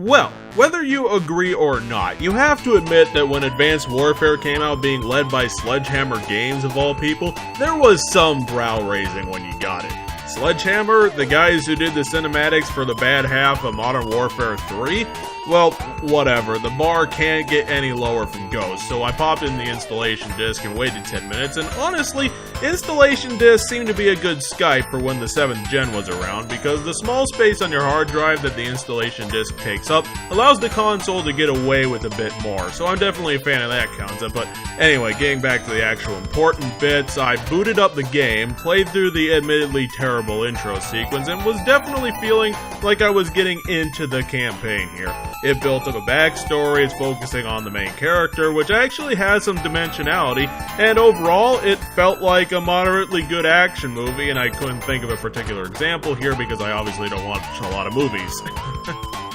Well, whether you agree or not, you have to admit that when Advanced Warfare came out being led by Sledgehammer Games of all people, there was some brow raising when you got it. Sledgehammer, the guys who did the cinematics for the bad half of Modern Warfare 3? Well, whatever, the bar can't get any lower from Ghost, so I popped in the installation disc and waited 10 minutes, and honestly, installation discs seemed to be a good Skype for when the 7th gen was around, because the small space on your hard drive that the installation disc takes up allows the console to get away with a bit more, so I'm definitely a fan of that concept. But anyway, getting back to the actual important bits, I booted up the game, played through the admittedly terrible intro sequence, and was definitely feeling like I was getting into the campaign here. It built up a backstory, it's focusing on the main character, which actually has some dimensionality, and overall, it felt like a moderately good action movie, and I couldn't think of a particular example here because I obviously don't watch a lot of movies.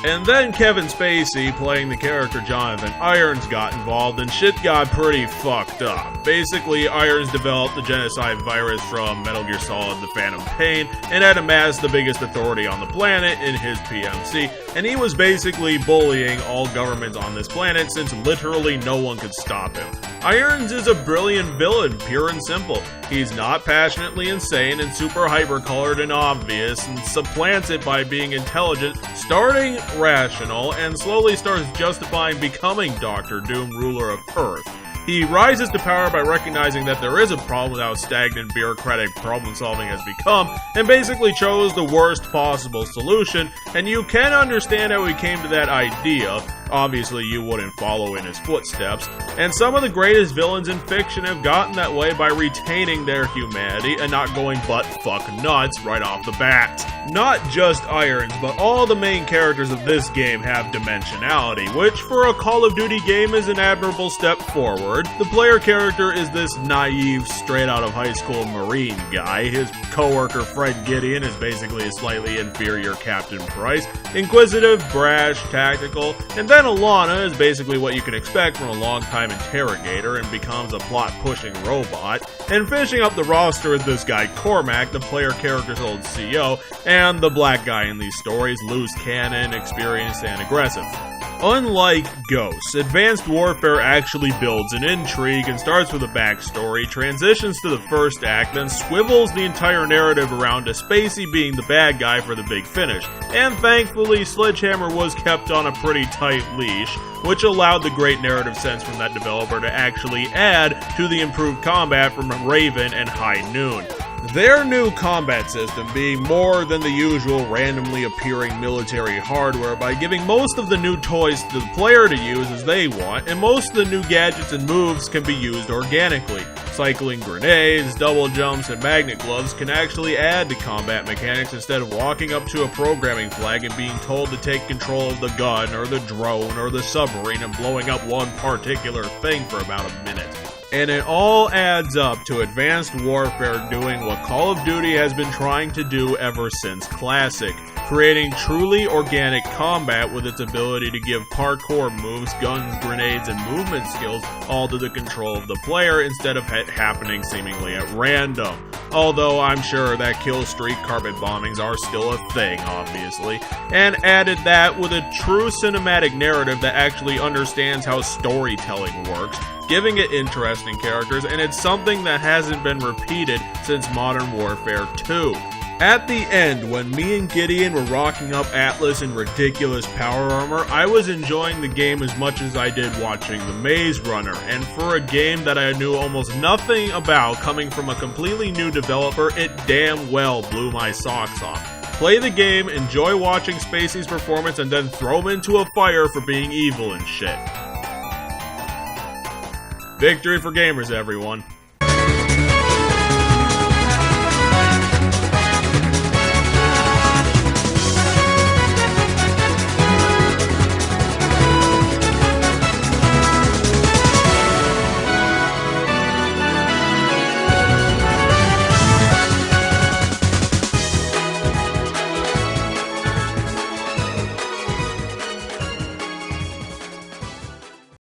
And then Kevin Spacey, playing the character Jonathan Irons, got involved and shit got pretty fucked up. Basically, Irons developed the genocide virus from Metal Gear Solid The Phantom Pain and had amassed the biggest authority on the planet in his PMC, and he was basically bullying all governments on this planet since literally no one could stop him. Irons is a brilliant villain, pure and simple. He's not passionately insane and super hyper-colored and obvious, and supplants it by being intelligent, starting rational, and slowly starts justifying becoming Dr. Doom, ruler of Earth. He rises to power by recognizing that there is a problem with how stagnant bureaucratic problem solving has become, and basically chose the worst possible solution, and you can understand how he came to that idea. Obviously, you wouldn't follow in his footsteps, and some of the greatest villains in fiction have gotten that way by retaining their humanity and not going butt-fuck nuts right off the bat. Not just Irons, but all the main characters of this game have dimensionality, which for a Call of Duty game is an admirable step forward. The player character is this naive, straight-out-of-high-school Marine guy. His co-worker Fred Gideon is basically a slightly inferior Captain Price, inquisitive, brash, tactical, and then Alana is basically what you can expect from a long-time interrogator and becomes a plot-pushing robot. And finishing up the roster is this guy Cormac, the player character's old CO, and the black guy in these stories, loose cannon, experienced, and aggressive. Unlike Ghosts, Advanced Warfare actually builds an intrigue and starts with a backstory, transitions to the first act, then swivels the entire narrative around to Spacey being the bad guy for the big finish. And thankfully, Sledgehammer was kept on a pretty tight leash, which allowed the great narrative sense from that developer to actually add to the improved combat from Raven and High Noon. Their new combat system being more than the usual randomly appearing military hardware by giving most of the new toys to the player to use as they want, and most of the new gadgets and moves can be used organically. Cycling grenades, double jumps, and magnet gloves can actually add to combat mechanics instead of walking up to a programming flag and being told to take control of the gun or the drone or the submarine and blowing up one particular thing for about a minute. And it all adds up to Advanced Warfare doing what Call of Duty has been trying to do ever since Classic, creating truly organic combat with its ability to give parkour moves, guns, grenades, and movement skills all to the control of the player instead of it happening seemingly at random. Although I'm sure that kill streak carpet bombings are still a thing, obviously, and added that with a true cinematic narrative that actually understands how storytelling works, giving it interesting characters, and it's something that hasn't been repeated since Modern Warfare 2. At the end, when me and Gideon were rocking up Atlas in ridiculous power armor, I was enjoying the game as much as I did watching The Maze Runner, and for a game that I knew almost nothing about coming from a completely new developer, it damn well blew my socks off. Play the game, enjoy watching Spacey's performance, and then throw him into a fire for being evil and shit. Victory for gamers, everyone.